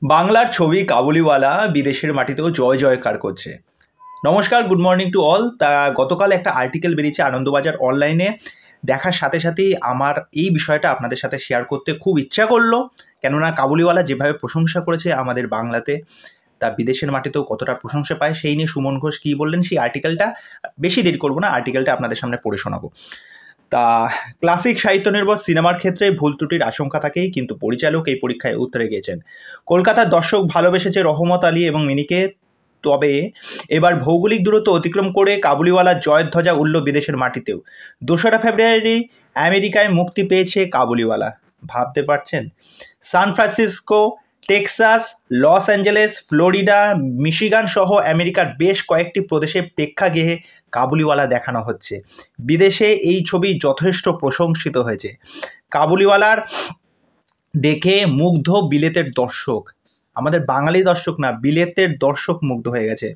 বাংলার ছবি কাবুলিওয়ালা বিদেশের মাটিতেও জয় জয়কার করছে। নমস্কার, গুড মর্নিং টু অল। গতকাল একটা আর্টিকেল বেরিয়েছে আনন্দবাজার অনলাইনে, দেখার সাথে সাথেই আমার এই বিষয়টা আপনাদের সাথে শেয়ার করতে খুব ইচ্ছা করলো। কেননা কাবুলিওয়ালা যেভাবে প্রশংসা করেছে আমাদের বাংলাতে, তা বিদেশের মাটিতেও কতটা প্রশংসা পায় সেই নিয়ে সুমন ঘোষ কী বললেন সেই আর্টিকেলটা, বেশি দেরি করবো না, আর্টিকেলটা আপনাদের সামনে পড়ে শোনাবো। তা ক্লাসিক সাহিত্য নির্ভর সিনেমার ক্ষেত্রে ভুল ত্রুটির আশঙ্কা থাকেই, কিন্তু পরিচালক এই পরীক্ষায় উতরে গিয়েছেন। কলকাতার দর্শক ভালোবেসেছে রহমত আলী এবং মিনিকে, তবে এবার ভৌগোলিক দূরত্ব অতিক্রম করে কাবুলিওয়ালার জয়ের ধ্বজা উড়ল বিদেশের মাটিতেও। 2রা ফেব্রুয়ারি আমেরিকায় মুক্তি পেয়েছে কাবুলিওয়ালা। ভাবতে পারছেন? San Francisco, Texas, Los Angeles, Florida, Michigan সহ আমেরিকার বেশ কয়েকটি প্রদেশে প্রেক্ষাগৃহে কাবুলিওয়ালা দেখানো হচ্ছে। বিদেশে এই ছবি যথেষ্ট প্রশংসিত হয়েছে। কাবুলিওয়ালার দেখে মুগ্ধ বিলেতের দর্শক, আমাদের বাঙালি দর্শক না, বিলেতের দর্শক মুগ্ধ হয়ে গেছে।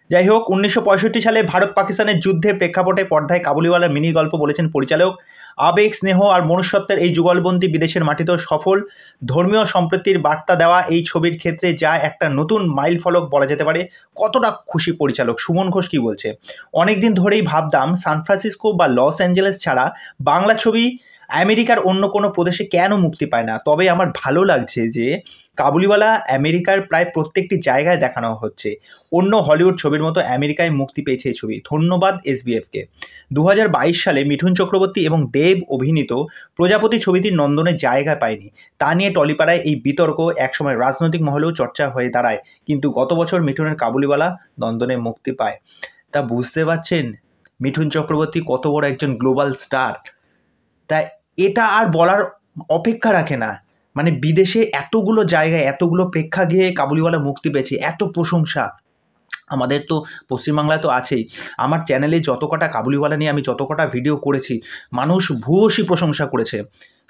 যাই হোক, 1965 সালে ভারত পাকিস্তানের যুদ্ধের প্রেক্ষাপটে পর্দায় কাবুলিওয়ালার মিনি গল্প বলেছেন পরিচালক। আবেগ, স্নেহ আর মনুষ্যত্বের এই যুগলবন্দি বিদেশের মাটিতেও সফল। ধর্মীয় সম্প্রীতির বার্তা দেওয়া এই ছবির ক্ষেত্রে যা একটা নতুন মাইল ফলক বলা যেতে পারে। কতটা খুশি পরিচালক, সুমন ঘোষ কি বলছে? অনেকদিন ধরেই ভাবতাম সান ফ্রান্সিসকো বা লস অ্যাঞ্জেলেস ছাড়া বাংলা ছবি আমেরিকার অন্য কোনো প্রদেশে কেন মুক্তি পায় না। তবে আমার ভালো লাগছে যে কাবুলিওয়ালা আমেরিকার প্রায় প্রত্যেকটি জায়গায় দেখানো হচ্ছে। অন্য হলিউড ছবির মতো আমেরিকায় মুক্তি পেয়েছে এই ছবি। ধন্যবাদ এসবিএফকে। 2022 সালে মিঠুন চক্রবর্তী এবং দেব অভিনীত প্রজাপতি ছবিটি নন্দনে জায়গা পায়নি। তা নিয়ে টলিপাড়ায় এই বিতর্ক একসময় রাজনৈতিক মহলেও চর্চা হয়ে দাঁড়ায়, কিন্তু গত বছর মিঠুনের কাবুলিওয়ালা নন্দনে মুক্তি পায়। তা বুঝতে পারছেন মিঠুন চক্রবর্তী কত বড় একজন গ্লোবাল স্টার। তাই এটা আর বলার অপেক্ষা রাখে না। মানে বিদেশে এতগুলো জায়গায়, এতগুলো প্রেক্ষাগৃহে কাবুলিওয়ালা মুক্তি পেয়েছে, এত প্রশংসা। আমাদের তো পশ্চিমবাংলায় তো আছেই। আমার চ্যানেলে যত কটা কাবুলিওয়ালা নিয়ে আমি যত কটা ভিডিও করেছি, মানুষ ভূয়সী প্রশংসা করেছে।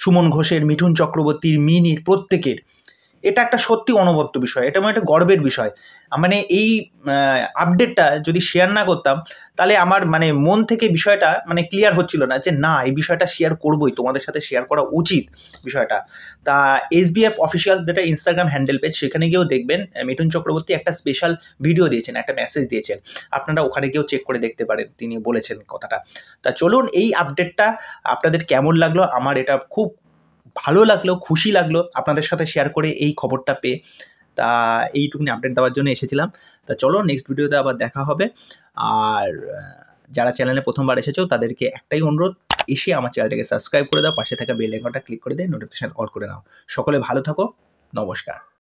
সুমন ঘোষের, মিঠুন চক্রবর্তীর, মিনির, প্রত্যেকের। এটা একটা সত্যি অনবদ্য বিষয়, এটা আমার একটা গর্বের বিষয়। মানে এই আপডেটটা যদি শেয়ার না করতাম, তাহলে আমার মানে মন থেকে বিষয়টা মানে ক্লিয়ার হচ্ছিল না যে না, এই বিষয়টা শেয়ার করবোই, তোমাদের সাথে শেয়ার করা উচিত বিষয়টা। তা এসবিএফ অফিসিয়াল যেটা ইনস্টাগ্রাম হ্যান্ডেল পেজ, সেখানে গিয়েও দেখবেন মিঠুন চক্রবর্তী একটা স্পেশাল ভিডিও দিয়েছেন, একটা মেসেজ দিয়েছেন। আপনারা ওখানে গিয়েও চেক করে দেখতে পারেন, তিনি বলেছেন কথাটা। তা চলুন, এই আপডেটটা আপনাদের কেমন লাগলো? আমার এটা খুব ভালো লাগলো, খুশি লাগলো আপনাদের সাথে শেয়ার করে এই খবরটা পেয়ে। তা এইটুকুনি আপডেট দেওয়ার জন্য এসেছিলাম। তা চলো, নেক্সট ভিডিওতে আবার দেখা হবে। আর যারা চ্যানেলে প্রথমবার এসেছো তাদেরকে একটাই অনুরোধ, এসে আমার চ্যানেলটাকে সাবস্ক্রাইব করে দাও, পাশে থাকা বেল আইকনটা ক্লিক করে দিয়ে নোটিফিকেশন অল করে নাও। সকলে ভালো থাকো, নমস্কার।